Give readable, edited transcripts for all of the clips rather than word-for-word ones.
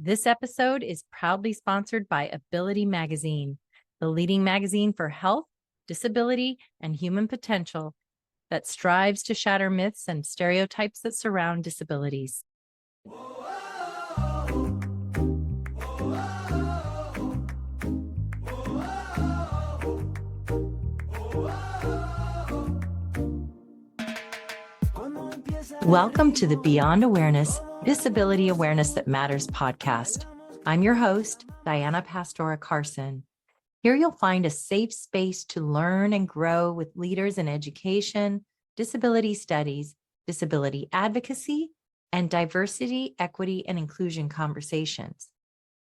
This episode is proudly sponsored by Ability Magazine, the leading magazine for health, disability, and human potential that strives to shatter myths and stereotypes that surround disabilities. Welcome to the Beyond Awareness, Disability Awareness That Matters podcast. I'm your host, Diana Pastora Carson. Here you'll find a safe space to learn and grow with leaders in education, disability studies, disability advocacy, and diversity, equity, and inclusion conversations.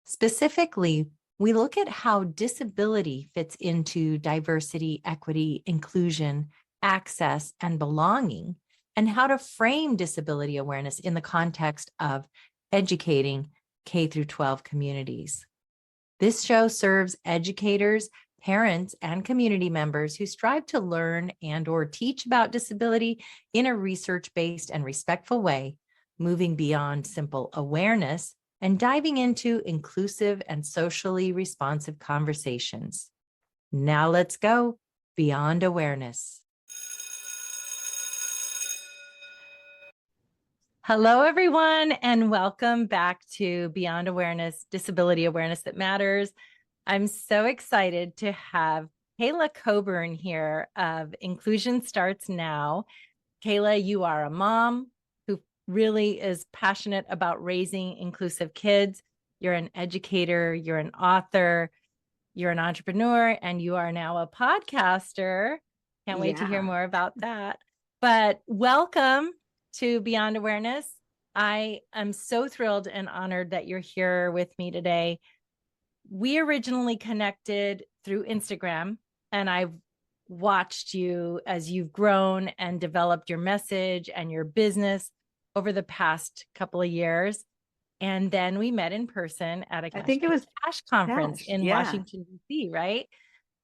Specifically, we look at how disability fits into diversity, equity, inclusion, access, and belonging, and how to frame disability awareness in the context of educating K through 12 communities. This show serves educators, parents, and community members who strive to learn and/or teach about disability in a research-based and respectful way, moving beyond simple awareness and diving into inclusive and socially responsive conversations. Now let's go beyond awareness. Hello, everyone, and welcome back to Beyond Awareness, Disability Awareness That Matters. I'm so excited to have Kayla Coburn here of Inclusion Starts Now. Kayla, you are a mom who really is passionate about raising inclusive kids. You're an educator, you're an author, you're an entrepreneur, and you are now a podcaster. Can't wait to hear more about that. But welcome to Beyond Awareness. I am so thrilled and honored that you're here with me today. We originally connected through Instagram, and I've watched you as you've grown and developed your message and your business over the past couple of years. And then we met in person at a Cash conference in Washington, D.C., right?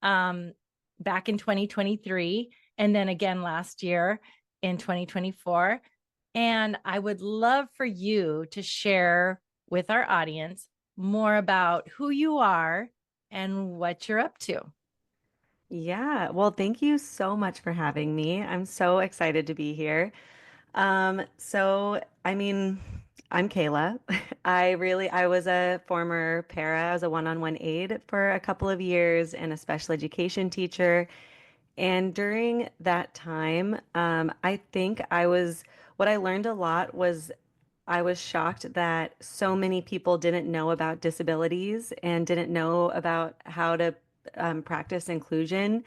Back in 2023, and then again last year in 2024. And I would love for you to share with our audience more about who you are and what you're up to. Yeah, well, thank you so much for having me. I'm so excited to be here. I'm Kayla. I was a former para. I was a one-on-one aide for a couple of years and a special education teacher. And during that time, what I learned a lot was I was shocked that so many people didn't know about disabilities and didn't know about how to practice inclusion.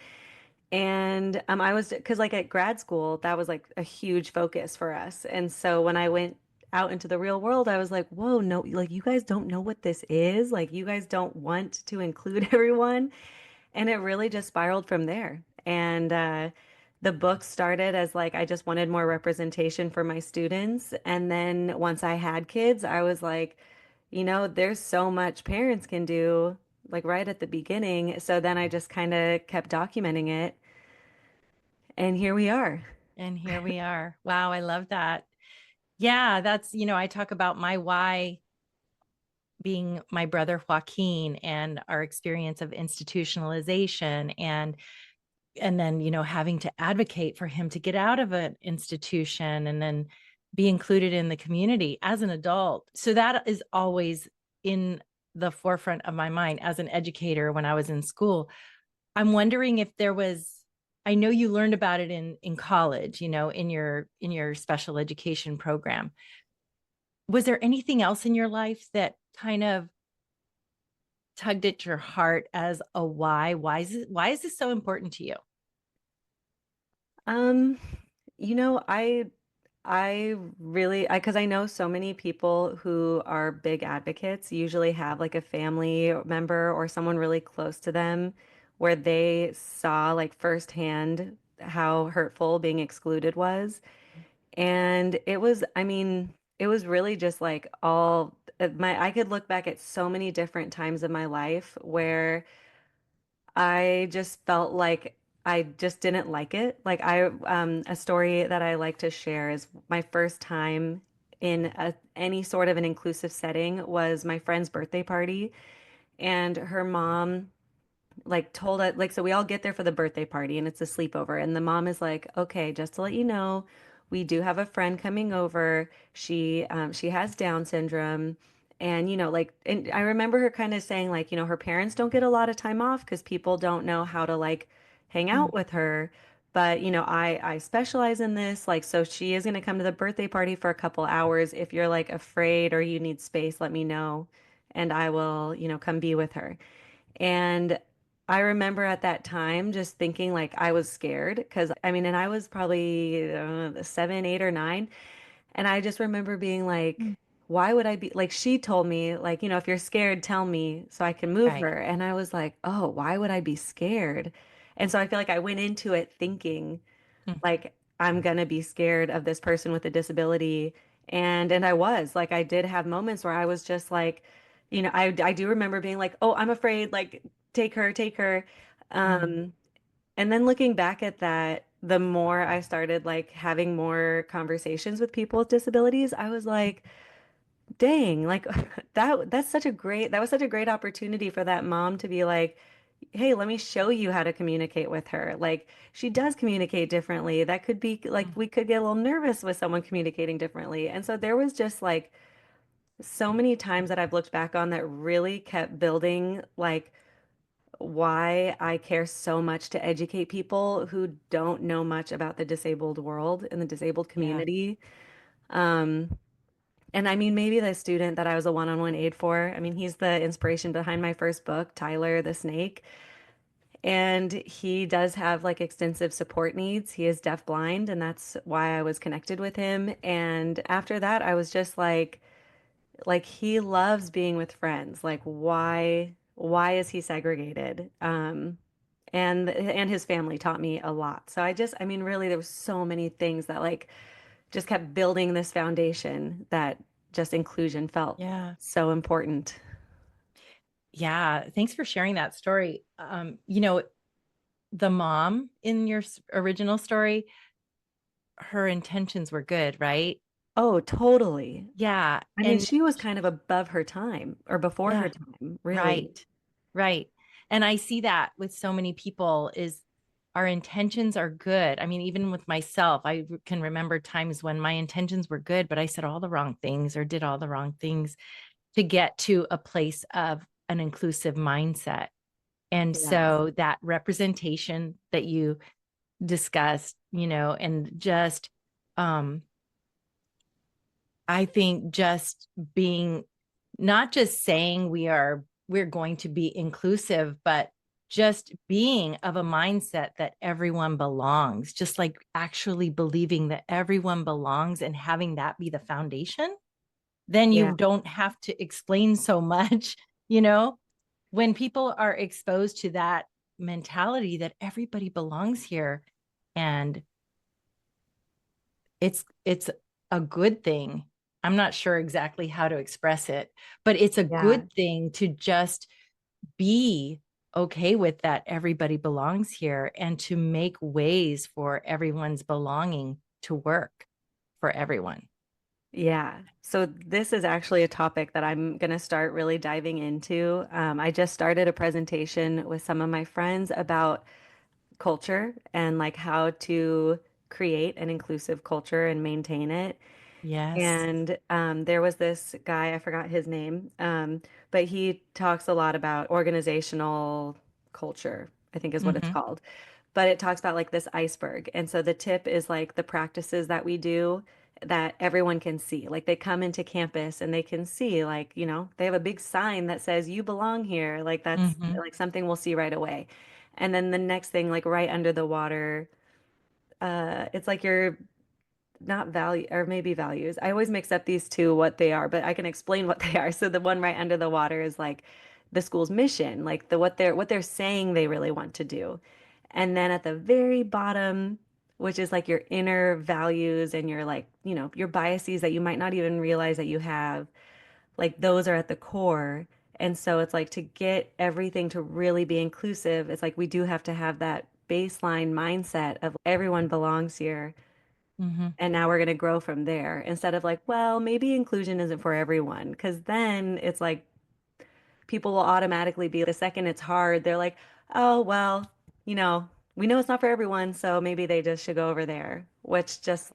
And I was, because like at grad school, that was like a huge focus for us. And so when I went out into the real world, I was like, whoa, no, like you guys don't know what this is. Like you guys don't want to include everyone. And it really just spiraled from there. And the book started as like, I just wanted more representation for my students. And then once I had kids, I was like, there's so much parents can do like right at the beginning. So then I just kind of kept documenting it. And here we are. And here we are. Wow, I love that. Yeah, that's, I talk about my why being my brother Joaquin and our experience of institutionalization and then having to advocate for him to get out of an institution and then be included in the community as an adult. So that is always in the forefront of my mind as an educator when I was in school. I'm wondering if there was, I know you learned about it in college, in your special education program. Was there anything else in your life that kind of tugged at your heart as a why? Why is this so important to you? Um, because I know so many people who are big advocates usually have like a family member or someone really close to them where they saw like firsthand how hurtful being excluded was. And it was really just like I could look back at so many different times of my life where I just felt like I just didn't like it. A story that I like to share is my first time in any sort of an inclusive setting was my friend's birthday party. And her mom like told us like so we all get there for the birthday party and it's a sleepover and the mom is like, okay, just to let you know, we do have a friend coming over. She has Down syndrome. And like, and I remember her kind of saying like, her parents don't get a lot of time off because people don't know how to like hang Mhm. out with her. But I specialize in this. Like, so she is going to come to the birthday party for a couple hours. If you're like afraid or you need space, let me know and I will, come be with her. And I remember at that time just thinking like I was scared because I mean, and I was probably 7, 8, or 9. And I just remember being like, Mm. why would I be like, she told me, like, if you're scared, tell me so I can move Right. her. And I was like, oh, why would I be scared? And so I feel like I went into it thinking, Mm. like I'm gonna be scared of this person with a disability. And I was like I did have moments where I was just like, I do remember being like, oh, I'm afraid, like take her, take her. Mm. Um, and then looking back at that, the more I started like having more conversations with people with disabilities, I was like, dang, like that was such a great opportunity for that mom to be like, hey, let me show you how to communicate with her. Like she does communicate differently. That could be like Mm. we could get a little nervous with someone communicating differently. And so there was just like so many times that I've looked back on that really kept building like why I care so much to educate people who don't know much about the disabled world and the disabled Yeah. community. Um, and I mean, maybe the student that I was a one-on-one aide for, I mean, he's the inspiration behind my first book, Tyler the Snake. And he does have like extensive support needs. He is deaf-blind, and that's why I was connected with him. And after that, I was just like he loves being with friends. Like why is he segregated? And his family taught me a lot. So I mean, really, there were so many things that like just kept building this foundation that just inclusion felt Yeah. so important. Yeah. Thanks for sharing that story. The mom in your original story, her intentions were good, right? Oh, totally. Yeah. I mean, And she was kind of above her time or before her yeah, time, really. right. Right. And I see that with so many people is our intentions are good. I mean, even with myself, can remember times when my intentions were good, but I said all the wrong things or did all the wrong things to get to a place of an inclusive mindset. And Yes. so that representation that you discussed, and just um I think just being not just saying we're going to be inclusive, but just being of a mindset that everyone belongs, just like actually believing that everyone belongs and having that be the foundation, then Yeah. you don't have to explain so much, you know, when people are exposed to that mentality that everybody belongs here and it's a good thing. I'm not sure exactly how to express it, but it's a Yeah. good thing to just be okay with that everybody belongs here and to make ways for everyone's belonging to work for everyone. Yeah. So this is actually a topic that I'm going to start really diving into. I just started a presentation with some of my friends about culture and like how to create an inclusive culture and maintain it. Yes. And there was this guy, I forgot his name, but he talks a lot about organizational culture, I think is what it's Hmm. called. But it talks about like this iceberg. And so the tip is like the practices that we do that everyone can see. Like they come into campus and they can see, like, they have a big sign that says, you belong here. Like that's Hmm. like something we'll see right away. And then the next thing, like right under the water, it's like your not value or maybe values. I always mix up these two, what they are, but I can explain what they are. So the one right under the water is like the school's mission, like the what they're saying they really want to do. And then at the very bottom, which is like your inner values and your like, your biases that you might not even realize that you have, like those are at the core. And so it's like to get everything to really be inclusive, it's like we do have to have that baseline mindset of everyone belongs here Hmm. And now we're going to grow from there instead of like, well, maybe inclusion isn't for everyone. Because then it's like people will automatically be, the second it's hard, they're like, oh, well, you know, we know it's not for everyone, so maybe they just should go over there, which just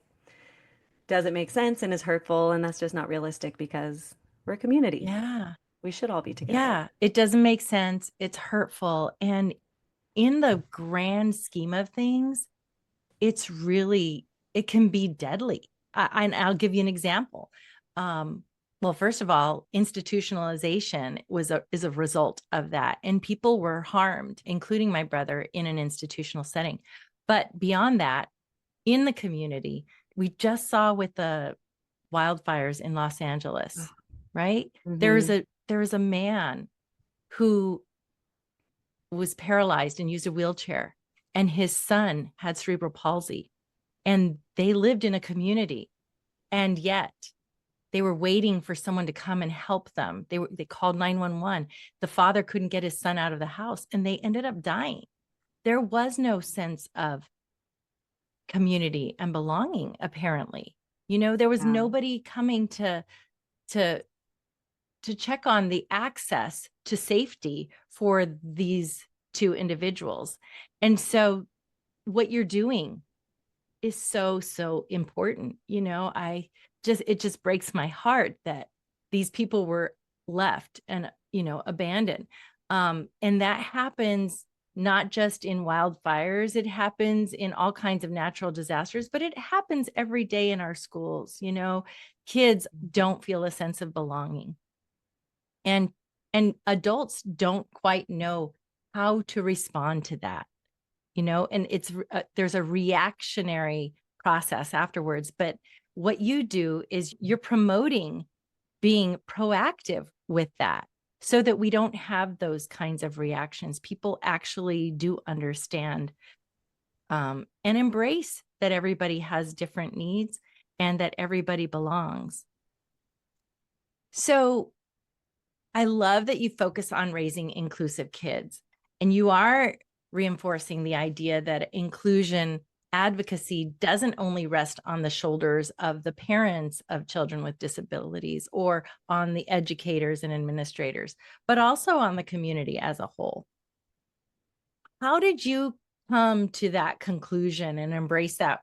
doesn't make sense and is hurtful. And that's just not realistic because we're a community. Yeah. We should all be together. Yeah. It doesn't make sense. It's hurtful. And in the grand scheme of things, it's really, it can be deadly. And I'll give you an example. Um, well, first of all, institutionalization is a result of that, and people were harmed, including my brother, in an institutional setting. But beyond that, in the community, we just saw with the wildfires in Los Angeles, right? Mm-hmm. There was a man who was paralyzed and used a wheelchair, and his son had cerebral palsy, and they lived in a community, and yet they were waiting for someone to come and help them. They called 911. The father couldn't get his son out of the house, and they ended up dying. There was no sense of community and belonging, apparently. There was Yeah. nobody coming to check on the access to safety for these two individuals. And so what you're doing is so, so important. It just breaks my heart that these people were left and, abandoned. And that happens not just in wildfires, it happens in all kinds of natural disasters, but it happens every day in our schools. Kids don't feel a sense of belonging, and adults don't quite know how to respond to that. And there's a reactionary process afterwards. But what you do is you're promoting being proactive with that, so that we don't have those kinds of reactions. People actually do understand, and embrace that everybody has different needs and that everybody belongs. So I love that you focus on raising inclusive kids, and you are reinforcing the idea that inclusion advocacy doesn't only rest on the shoulders of the parents of children with disabilities or on the educators and administrators, but also on the community as a whole. How did you come to that conclusion and embrace that?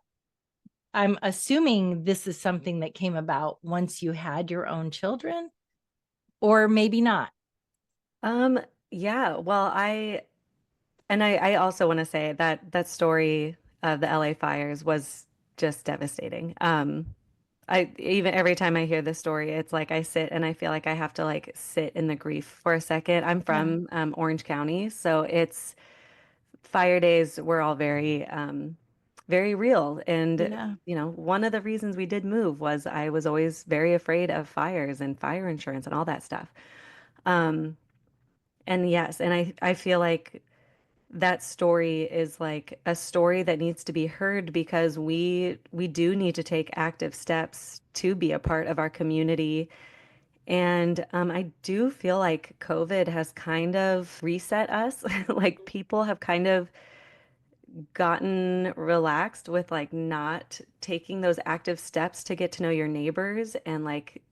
I'm assuming this is something that came about once you had your own children, or maybe not. Um, yeah, well, I also want to say that that story of the LA fires was just devastating. I even every time I hear this story, it's like I sit and I feel like I have to like sit in the grief for a second. I'm Yeah. from Orange County, so it's fire days were all very very real. And Yeah. one of the reasons we did move was I was always very afraid of fires and fire insurance and all that stuff. Um, and yes, and I feel like that story is like a story that needs to be heard because we do need to take active steps to be a part of our community. And I do feel like COVID has kind of reset us. Like people have kind of gotten relaxed with like not taking those active steps to get to know your neighbors and like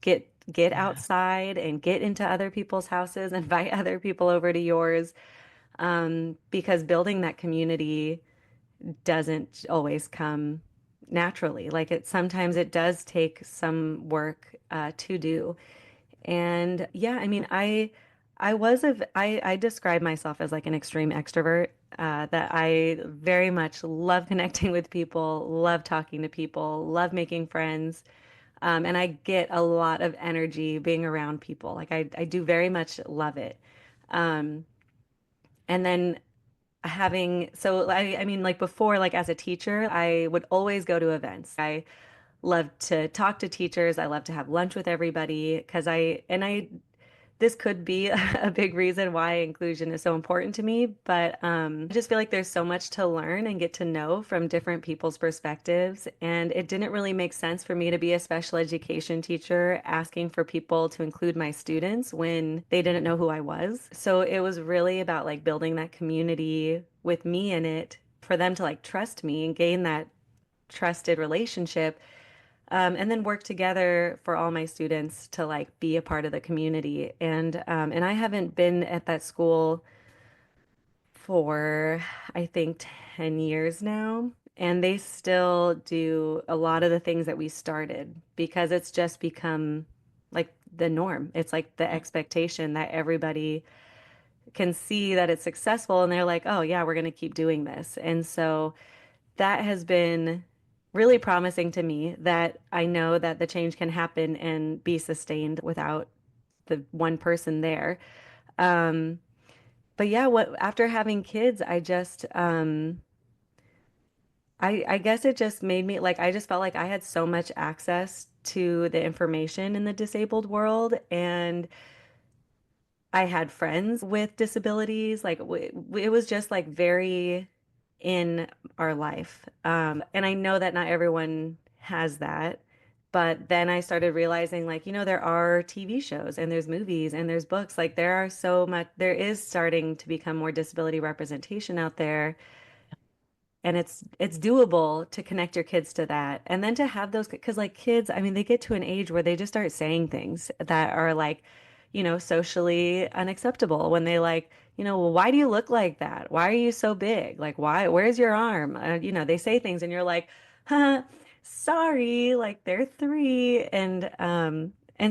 get Yeah. outside and get into other people's houses, invite other people over to yours. Because building that community doesn't always come naturally. Like sometimes it does take some work to do. And yeah, I mean, I describe myself as like an extreme extrovert, that I very much love connecting with people, love talking to people, love making friends. And I get a lot of energy being around people. Like I do very much love it. Um, and then I mean, like before, like as a teacher, I would always go to events. I love to talk to teachers. I love to have lunch with everybody because this could be a big reason why inclusion is so important to me. But I just feel like there's so much to learn and get to know from different people's perspectives. And it didn't really make sense for me to be a special education teacher asking for people to include my students when they didn't know who I was. So it was really about like building that community with me in it for them to like trust me and gain that trusted relationship, and then work together for all my students to like be a part of the community. And I haven't been at that school for I think 10 years now. And they still do a lot of the things that we started because it's just become like the norm. It's like the expectation that everybody can see that it's successful and they're like, oh, yeah, we're going to keep doing this. And so that has been really promising to me that I know that the change can happen and be sustained without the one person there. Um, but yeah, what after having kids, I guess it just made me like I just felt like I had so much access to the information in the disabled world, and I had friends with disabilities. Like it was just like very in our life. And I know that not everyone has that. But then I started realizing, like, there are TV shows and there's movies and there's books. Like, there is starting to become more disability representation out there, and it's doable to connect your kids to that, and then to have those, because like kids, I mean, they get to an age where they just start saying things that are like, socially unacceptable, when they like, well, why do you look like that, why are you so big, like, why, where's your arm, they say things and you're like, huh, sorry, like they're 3. And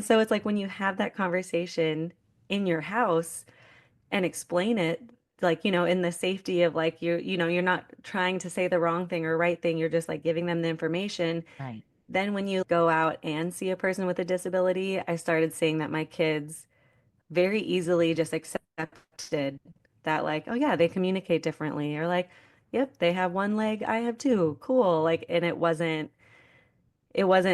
so it's like when you have that conversation in your house and explain it, like, in the safety of like you're not trying to say the wrong thing or right thing, you're just like giving them the information. Right. Then when you go out and see a person with a disability, I started seeing that my kids very easily just accepted that, like, oh yeah, they communicate differently, or like, yep, they have one leg, I have two, cool. Like, and it wasn't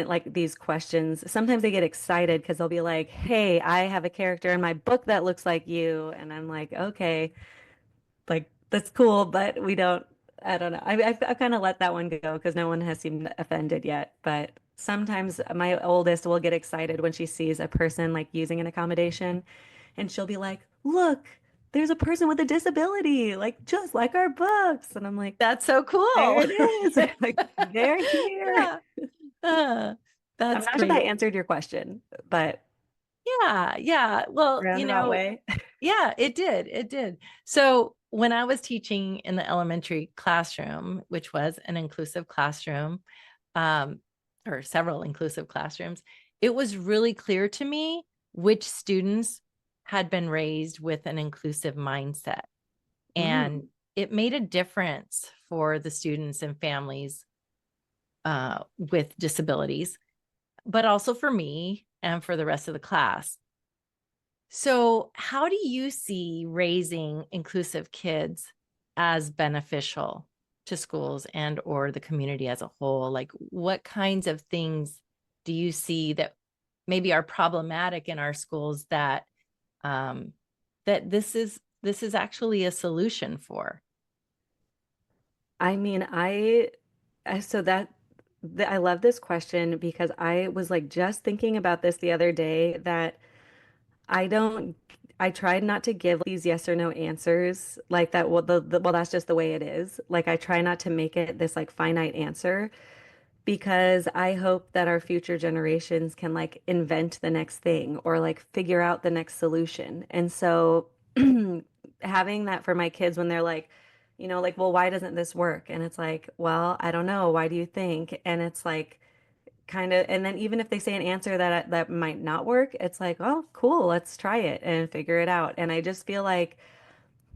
like these questions. Sometimes they get excited because they'll be like, hey, I have a character in my book that looks like you. And I'm like, okay, like that's cool, but we don't. I don't know. I've kind of let that one go because no one has seemed offended yet. But sometimes my oldest will get excited when she sees a person like using an accommodation, and she'll be like, "Look, there's a person with a disability, like just like our books." And I'm like, That's so "There cool. it is. Like they're here." Yeah. Uh, I'm that's not sure that great. answered your question, but Yeah. Yeah. Well, roundabout way. yeah, it did. It did. So when I was teaching in the elementary classroom, which was an inclusive classroom, um, or several inclusive classrooms, it was really clear to me which students had been raised with an inclusive mindset. And Mm. it made a difference for the students and families with disabilities, but also for me and for the rest of the class. So, how do you see raising inclusive kids as beneficial to schools and or the community as a whole? Like, what kinds of things do you see that maybe are problematic in our schools that um, that this is actually a solution for? I mean, I so that I love this question because I was like just thinking about this the other day, that I don't I tried not to give these yes or no answers like that. Well, well, that's just the way it is. Like I try not to make it this like finite answer, because I hope that our future generations can like invent the next thing or like figure out the next solution. And so having that for my kids when they're like, like, well, why doesn't this work? And it's like, well, I don't know. Why do you think? And it's like kind of, and then even if they say an answer that might not work, it's like, oh, cool, let's try it and figure it out. And I just feel like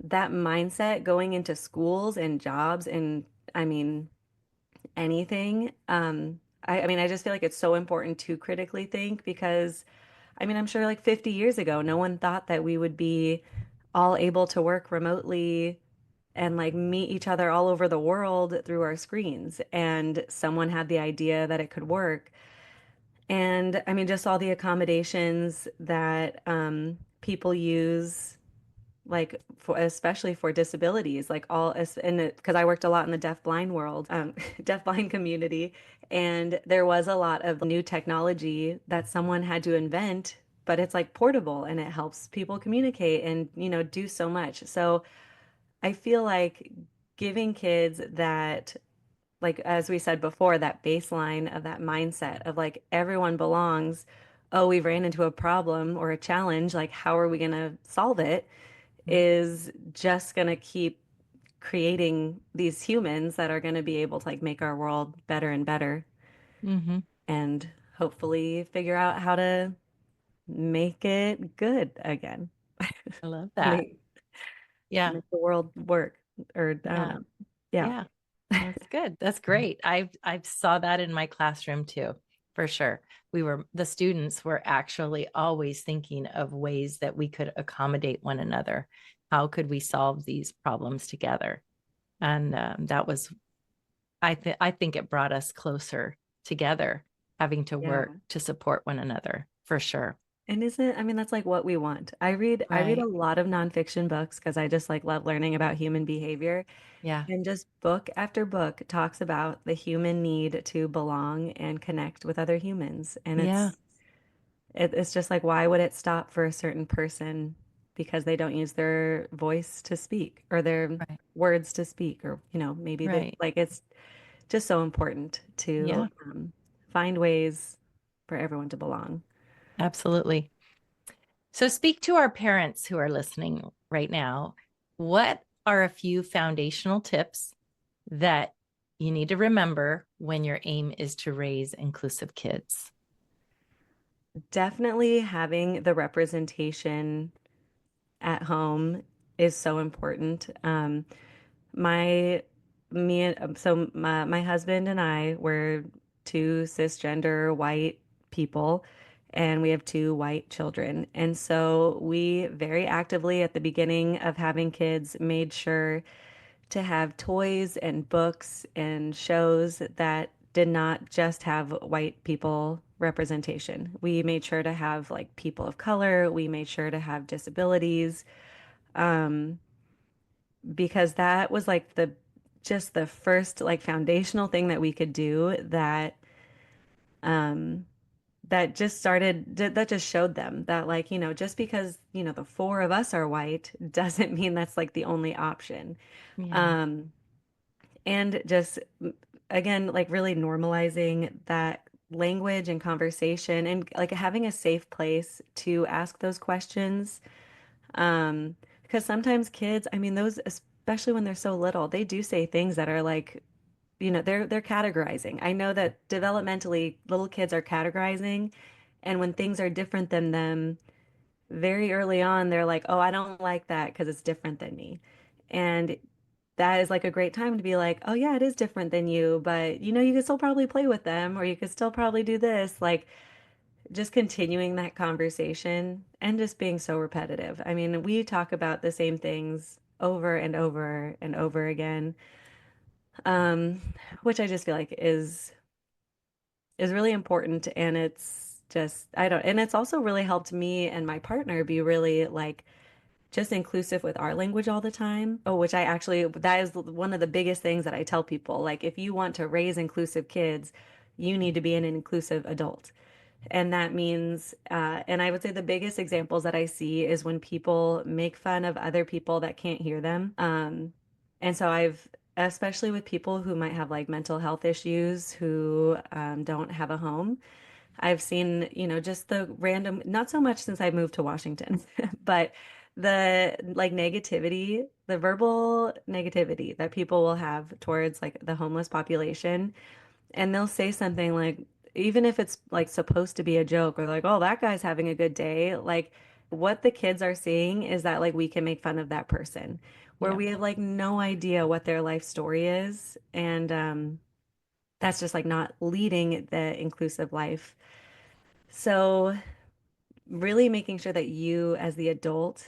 that mindset going into schools and jobs and, I mean, anything. I mean, I just feel like it's so important to critically think, because I mean, I'm sure like 50 years ago, no one thought that we would be all able to work remotely and like meet each other all over the world through our screens. And someone had the idea that it could work. And I mean, just all the accommodations that people use, like for especially for disabilities, like and because I worked a lot in the deaf blind world, deaf blind community, and there was a lot of new technology that someone had to invent, but it's like portable and it helps people communicate and do so much. So I feel like giving kids that like as we said before, that baseline of that mindset of like everyone belongs. Oh, we ran into a problem or a challenge. Like, how are we going to solve it? Is just going to keep creating these humans that are going to be able to like make our world better and better Mm-hmm. and hopefully figure out how to make it good again. I love that. Make Yeah. make the world work or I don't Yeah. know. Yeah. Yeah. That's good. That's great. I've saw that in my classroom too, for sure. The students were actually always thinking of ways that we could accommodate one another. How could we solve these problems together? And that was, I think it brought us closer together, having to Yeah. work to support one another, for sure. And isn't, I mean, that's like what we want. I read a Right. lot of nonfiction books because I just like love learning about human behavior. Yeah. And just book after book talks about the human need to belong and connect with other humans. And Yeah. it's just like, why would it stop for a certain person because they don't use their voice to speak or their Right. words to speak, or, maybe that Right. like it's just so important to Yeah. find ways for everyone to belong. Absolutely. So, speak to our parents who are listening right now. What are a few foundational tips that you need to remember when your aim is to raise inclusive kids? Definitely having the representation at home is so important. My me and so my husband and I were two cisgender white people, and we have two white children. And so we very actively at the beginning of having kids made sure to have toys and books and shows that did not just have white people representation. We made sure to have like people of color, we made sure to have disabilities, um, because that was like the just the first like foundational thing that we could do um that just that just showed them that like, just because, the four of us are white doesn't mean that's like the only option. Yeah. Um and just again like really normalizing that language and conversation and like having a safe place to ask those questions, because sometimes kids, I mean, those especially when they're so little, they do say things that are like, they're categorizing. I know that developmentally little kids are categorizing, and when things are different than them very early on, they're like, oh, I don't like that because it's different than me. And that is like a great time to be like, oh yeah, it is different than you, but you could still probably play with them or you could still probably do this. Like just continuing that conversation and just being so repetitive. I mean, we talk about the same things over and over and over again, um, which I just feel like is really important. And it's just, I don't, and it's also really helped me and my partner be really like just inclusive with our language all the time. Oh, which I actually, that is one of the biggest things that I tell people. Like, if you want to raise inclusive kids, you need to be an inclusive adult. And that means, and I would say the biggest examples that I see is when people make fun of other people that can't hear them. And so especially with people who might have like mental health issues, who don't have a home, I've seen, just the random, not so much since I moved to Washington, but the like negativity, the verbal negativity that people will have towards like the homeless population. And they'll say something like, even if it's like supposed to be a joke or like, oh, that guy's having a good day, like what the kids are seeing is that like we can make fun of that person where Yeah. we have like no idea what their life story is. And that's just like not leading the inclusive life. So really making sure that you as the adult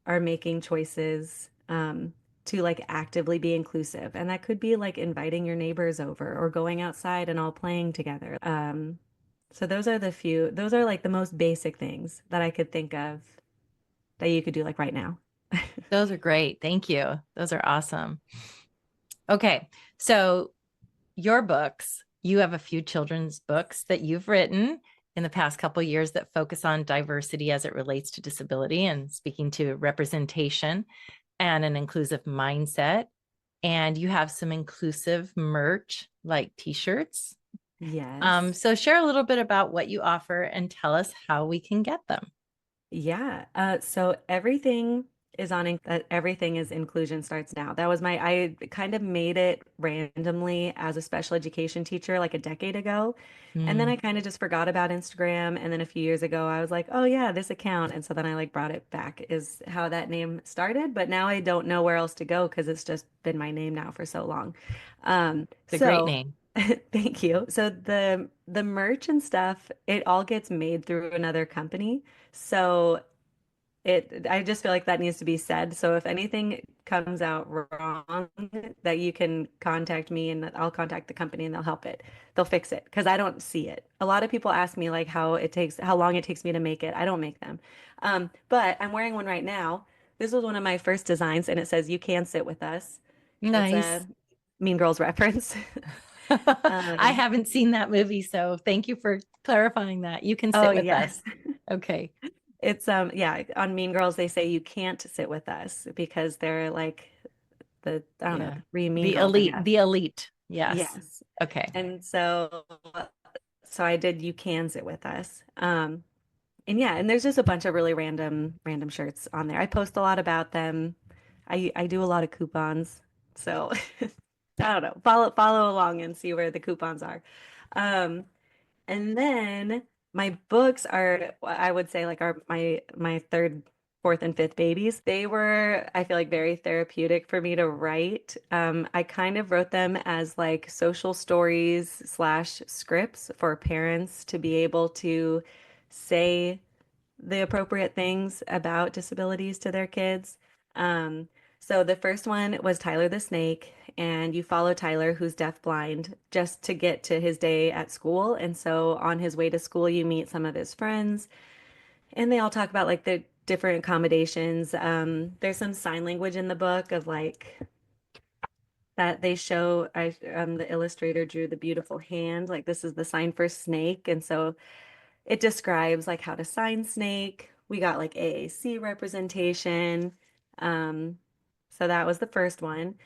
are making choices to like actively be inclusive. And that could be like inviting your neighbors over or going outside and all playing together. So those are like the most basic things that I could think of that you could do like right now. Those are great. Thank you. Those are awesome. Okay. So, your books, you have a few children's books that you've written in the past couple of years that focus on diversity as it relates to disability and speaking to representation and an inclusive mindset. And you have some inclusive merch like t-shirts. Yes. So share a little bit about what you offer and tell us how we can get them. Yeah. So everything is everything is inclusion starts now. I kind of made it randomly as a special education teacher like a decade ago. And then Mm, I kind of just forgot about Instagram. And then a few years ago, I was like, oh yeah, this account. And so then I like brought it back is how that name started. But now I don't know where else to go because it's just been my name now for so long. it's a great So name. thank you. So the merch and stuff, it all gets made through another company. So I just feel like that needs to be said. So if anything comes out wrong, that you can contact me and I'll contact the company and they'll help it. They'll fix it because I don't see it. A lot of people ask me like how long it takes me to make it. I don't make them. But I'm wearing one right now. This was one of my first designs and it says, "You can sit with us." It's a Nice. Mean Girls reference. I Um, haven't seen that movie, so thank you for clarifying that. You can oh sit with yeah. us. Okay. It's yeah, on Mean Girls they say you can't sit with us because they're like I don't know, Yeah. three mean The girls, I elite, guess. the elite. Yes. Yes. Okay. And so I did You Can Sit With Us. And yeah, and there's just a bunch of really random shirts on there. I post a lot about them. I do a lot of coupons. So I don't know. Follow along and see where the coupons are. Um, and then my books are, I would say, like are my third, fourth, and fifth babies. They were, I feel like, very therapeutic for me to write. I kind of wrote them as like social stories slash scripts for parents to be able to say the appropriate things about disabilities to their kids. Um, so the first one was Tyler the Snake, and you follow Tyler, who's deafblind, just to get to his day at school. And so on his way to school, you meet some of his friends, and they all talk about like the different accommodations. There's some sign language in the book of like that they show. The illustrator drew the beautiful hand, like this is the sign for snake, and so it describes like how to sign snake. We got like AAC representation. Um, so that was the first one.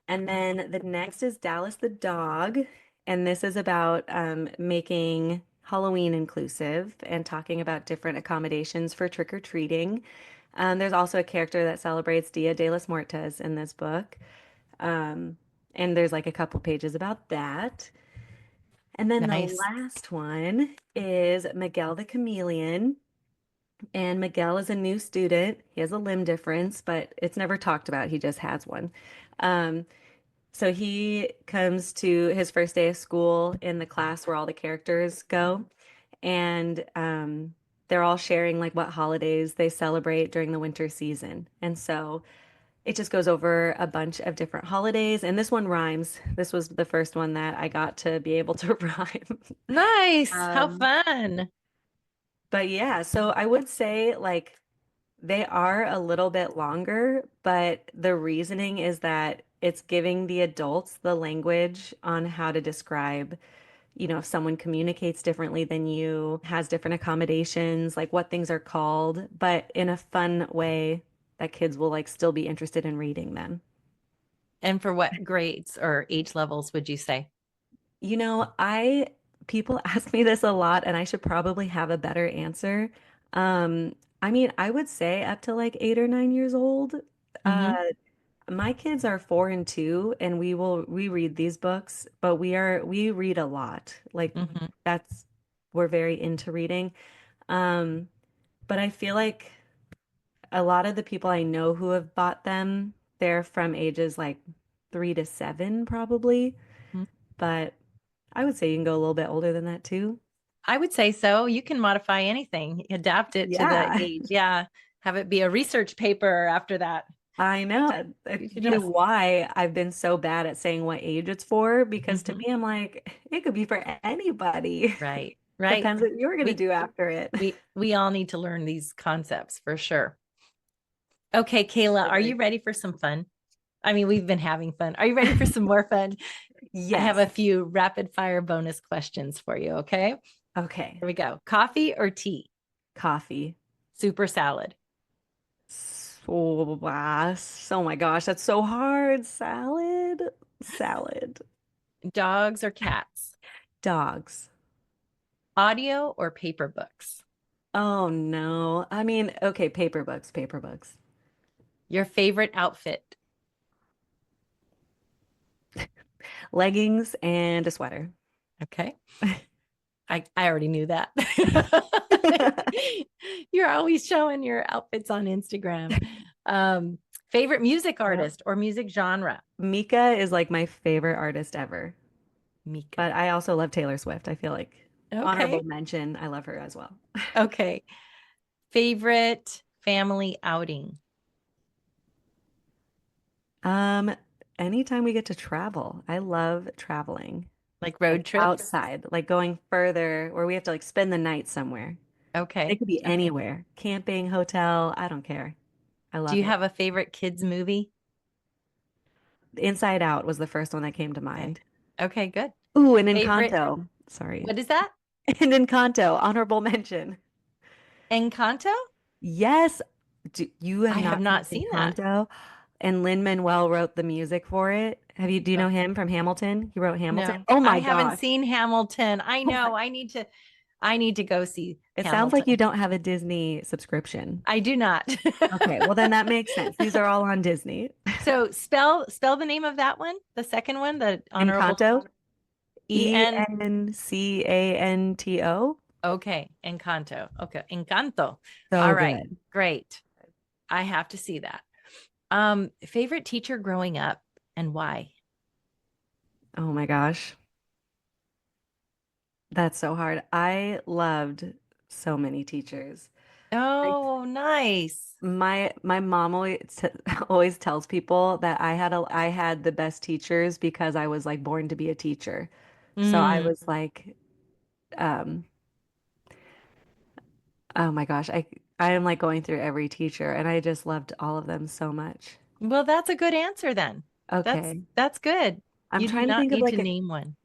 And then the next is Dallas the dog. And this is about making Halloween inclusive and talking about different accommodations for trick or treating. There's also a character that celebrates Dia de los Muertos in this book. Um, and there's like a couple pages about that. And then the Nice. last one is Miguel the Chameleon. And Miguel is a new student. He has a limb difference, but it's never talked about. He just has one. Um, so he comes to his first day of school in the class where all the characters go. And they're all sharing like what holidays they celebrate during the winter season. And so it just goes over a bunch of different holidays. And this one rhymes. This was the first one that I got to be able to rhyme. Nice. How Um, fun. but yeah, so I would say like they are a little bit longer, but the reasoning is that it's giving the adults the language on how to describe, if someone communicates differently than you, has different accommodations, like what things are called, but in a fun way that kids will like still be interested in reading them. And for what grades or age levels would you say? I people ask me this a lot and I should probably have a better answer. I mean, I would say up to like 8 or 9 years old. Uh, Mm-hmm. my kids are 4 and 2, and we read these books, but we read a lot. Like Mm-hmm. that's we're very into reading. Um, but I feel like a lot of the people I know who have bought them, they're from ages like 3 to 7 probably. But I would say you can go a little bit older than that too. I would say so. You can modify anything, adapt it to the Yeah, age. Yeah. Have it be a research paper after that. I know. You should Probably just, why I've been so bad at saying what age it's for, because to Mhm. me, I'm like, it could be for anybody. Right. Right. Depends what you're gonna We, do after it. we all need to learn these concepts for sure. Okay, Kayla, are you Totally. ready for some fun? I mean, we've been having fun. Are you ready for some more fun? I have a Yes. few rapid fire bonus questions for you. Okay. Okay. Here we go. Coffee or tea? Coffee. Super salad. Oh my gosh, that's so hard. Salad. Salad. Dogs or cats? Dogs. Audio or paper books? Oh no. I mean, okay, paper books, paper books. Your favorite outfit? Leggings and a sweater. Okay. I already knew that. You're always showing your outfits on Instagram. Um, Favorite music Yep. artist or music genre? Mika is like my favorite artist ever. Mika. But I also love Taylor Swift. I feel like honorable Okay. mention. I love her as well. Okay. Favorite family outing? Um, Anytime we get to travel, I love traveling. Like Like road trips? outside, like going further where we have to like spend the night somewhere. It Okay. could be Okay. anywhere. Camping, hotel, I don't care. I Do love you it. have a favorite kids movie? Inside Out was the first one that came to Okay. mind. Okay, good. Ooh, and Favorite, Encanto. Sorry. what is that? And Encanto, honorable mention. Encanto? Yes. You have I have not seen not seen that. Encanto? And Lin-Manuel wrote the music for it. Do you know Okay. him from Hamilton? He wrote Hamilton. No, Oh I my haven't gosh. seen Hamilton. I Oh my. know. I need to go see It sounds like you Hamilton. don't have a Disney subscription. I do not. Okay, well then that makes sense. These are all on Disney. So spell the name of that one, the second one, the honorable Encanto, EN. Encanto. Okay, Encanto. Okay, Encanto. All So right, good. great. I have to see that. Favorite teacher growing up and why? Oh my gosh. That's so hard. I loved so many teachers. Like Oh, nice. my mom always tells people that I had the best teachers because I was like born to be a teacher. So I Mm, was like um oh my gosh, I am like going through every teacher and I just loved all of them so much. well, that's a good answer then. Okay. That's good. I'm You do trying to not think of need like to a name one.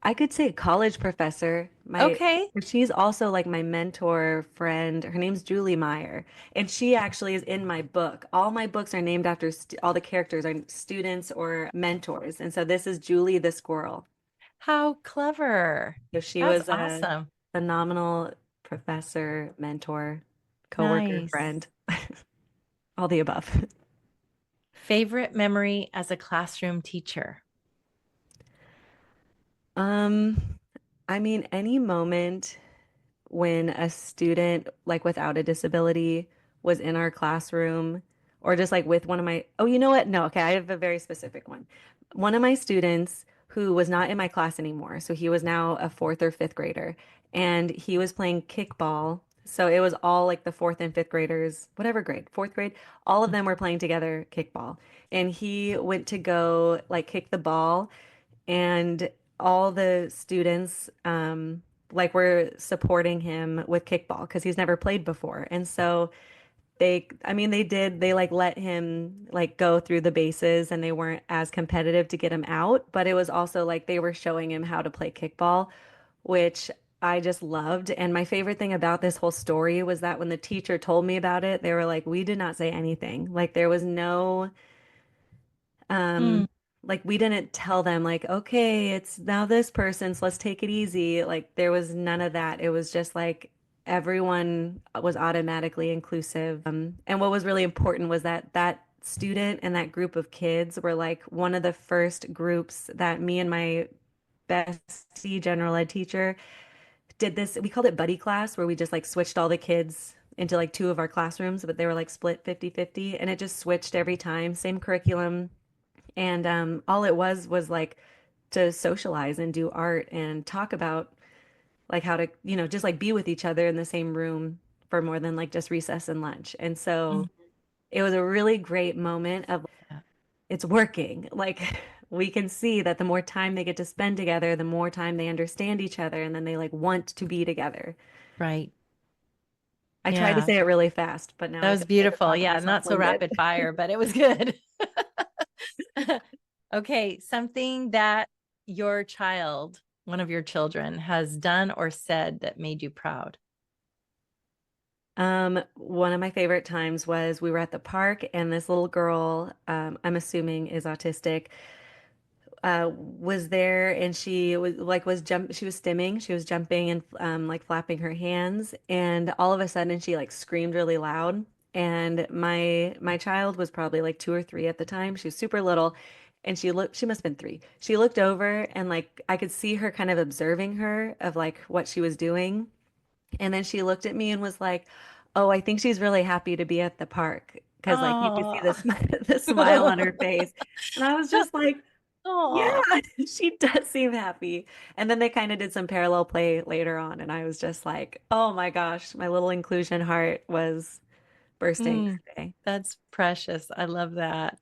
I could say a college professor. Okay. She's also like my mentor friend. Her name's Julie Meyer, and she actually is in my book. All my books are named after st all the characters are students or mentors. And so this is Julie the squirrel. How clever. So she That's was a awesome. phenomenal professor, mentor, coworker, Nice. friend, all the above. Favorite memory as a classroom teacher? Um, I mean, any moment when a student like without a disability was in our classroom or just like with one of my, oh, you know what? No, okay, I have a very specific one. One of my students who was not in my class anymore, so he was now a fourth or fifth grader, and he was playing kickball. So it was all like the fourth and fifth graders, whatever grade, fourth grade, all of them were playing together kickball. And he went to go like kick the ball and all the students like were supporting him with kickball because he's never played before. And so I mean they like let him like go through the bases and they weren't as competitive to get him out, but it was also like they were showing him how to play kickball, which I just loved. And my favorite thing about this whole story was that when the teacher told me about it, they were like, we did not say anything. Like there was no Mm, um, like we didn't tell them like, okay, it's now this person, so let's take it easy. Like there was none of that. It was just like everyone was automatically inclusive. And what was really important was that that student and that group of kids were like one of the first groups that me and my bestie general ed teacher did this. We called it buddy class, where we just like switched all the kids into like two of our classrooms, but they were like split 50-50, and it just switched every time, same curriculum. And all it was like to socialize and do art and talk about like how to, just like be with each other in the same room for more than like just recess and lunch. And so mm, it was a really great moment of yeah, it's working. Like we can see that the more time they get to spend together, the more time they understand each other and then they like want to be together. right. I tried to Yeah, say it really fast, but now that I was feel like I'm beautiful. talking Yeah, myself not so winded. rapid fire, but it was good. Okay, something that your child, one of your children, has done or said that made you proud. One of my favorite times was we were at the park and this little girl, I'm assuming is autistic, was there, and she she was stimming, she was jumping and like flapping her hands, and all of a sudden she like screamed really loud. And my child was probably like 2 or 3 at the time. She was super little, and she must have been 3. She looked over, and like I could see her kind of observing her of like what she was doing. And then she looked at me and was like, "Oh, I think she's really happy to be at the park." Because like you could see Oh. the smile on her face. And I was just like, yeah, Oh. she does seem happy. And then they kind of did some parallel play later on. And I was just like, oh my gosh, my little inclusion heart was bursting Mm, that day. that's precious. I love that.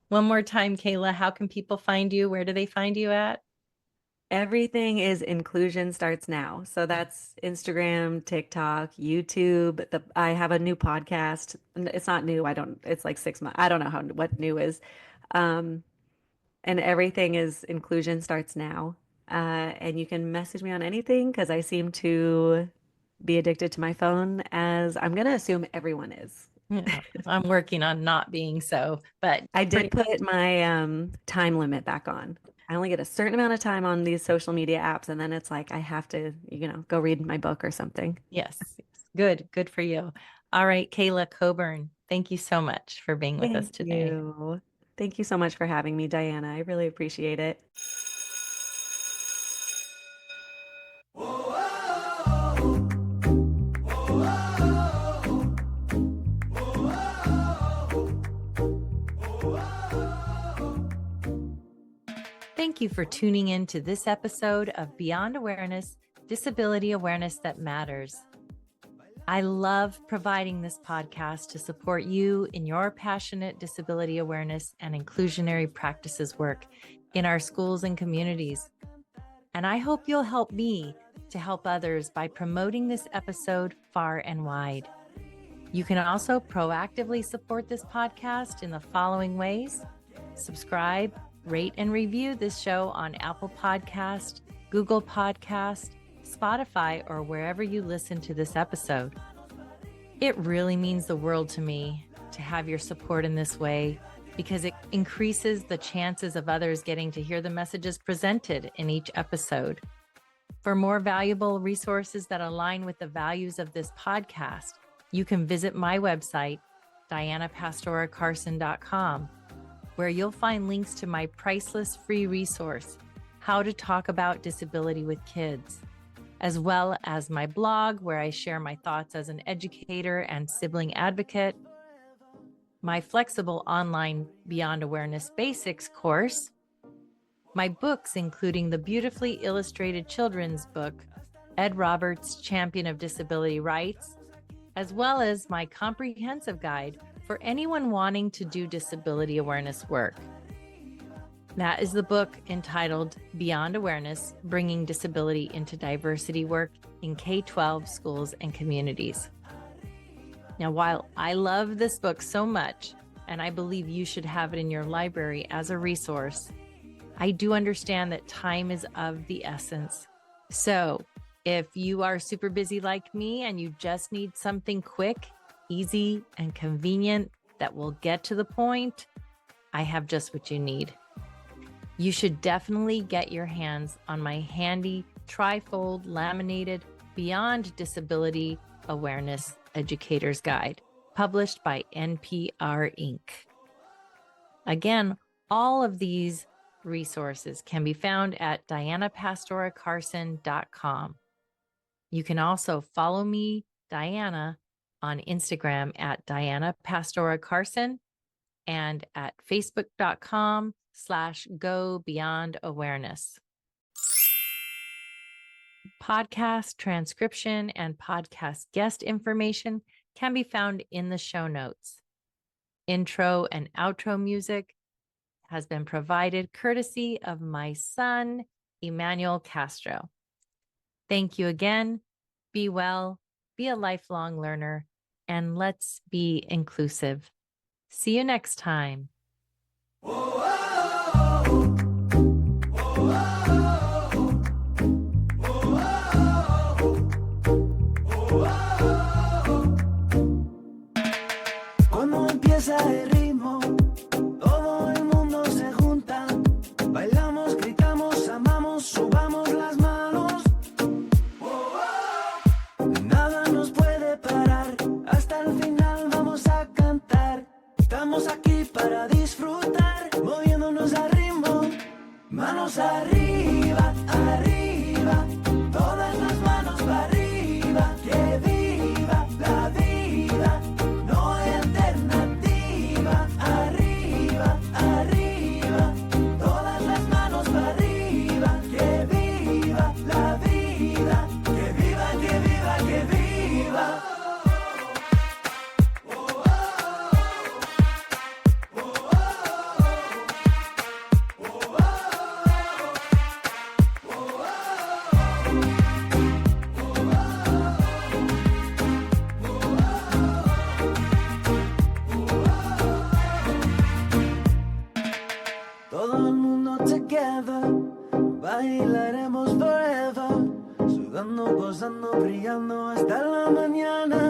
One more time, Kayla, how can people find you? Where do they find you at? Everything is inclusion starts now. So that's Instagram, TikTok, YouTube. I have a new podcast. It's not new. It's like 6 months. I don't know what new is. Um, and everything is inclusion starts now. And you can message me on anything because I seem to be addicted to my phone, as I'm going to assume everyone is. Yeah, I'm working on not being so, but I pretty did put my time limit back on. I only get a certain amount of time on these social media apps, and then it's like I have to, go read my book or something. yes, yes. Good, good for you. All right, Kayla Coburn, thank you so much for being with us Thank today. you. Thank you so much for having me, Diana. I really appreciate it. Thank you for tuning in to this episode of Beyond Awareness, Disability Awareness That Matters. I love providing this podcast to support you in your passionate disability awareness and inclusionary practices work in our schools and communities. And I hope you'll help me to help others by promoting this episode far and wide. You can also proactively support this podcast in the following ways: subscribe, rate, and review this show on Apple Podcast, Google Podcast, Spotify, or wherever you listen to this episode. It really means the world to me to have your support in this way, because it increases the chances of others getting to hear the messages presented in each episode. For more valuable resources that align with the values of this podcast, you can visit my website, dianapastoracarson.com, where you'll find links to my priceless free resource, How to Talk About Disability with Kids, as well as my blog, where I share my thoughts as an educator and sibling advocate, my flexible online Beyond Awareness Basics course, my books, including the beautifully illustrated children's book, Ed Roberts, Champion of Disability Rights, as well as my comprehensive guide for anyone wanting to do disability awareness work. That is the book entitled Beyond Awareness, Bringing Disability into Diversity Work in K-12 Schools and Communities. Now, while I love this book so much, and I believe you should have it in your library as a resource, I do understand that time is of the essence. So if you are super busy like me and you just need something quick, easy, and convenient that will get to the point, I have just what you need. You should definitely get your hands on my handy trifold laminated Beyond Disability Awareness Educator's Guide, published by NPR Inc. Again, all of these resources can be found at dianapastoracarson.com. You can also follow me, Diana, on Instagram at Diana Pastora Carson and at facebook.com/Go Beyond Awareness. Podcast transcription and podcast guest information can be found in the show notes. Intro and outro music has been provided courtesy of my son, Emmanuel Castro. Thank you again. Be well, be a lifelong learner, and let's be inclusive. See you next time. Cuando empieza el ritmo, todo el mundo se junta. a disfrutar, moviéndonos al ritmo. Manos arriba, arriba, todas las manos para arriba. Que viva la vida, no hay alternativa. Arriba, arriba, todas las manos para arriba. Que viva la vida, que viva, que viva, que viva. Todo el mundo together, bailaremos forever, sudando, gozando, brillando hasta la mañana.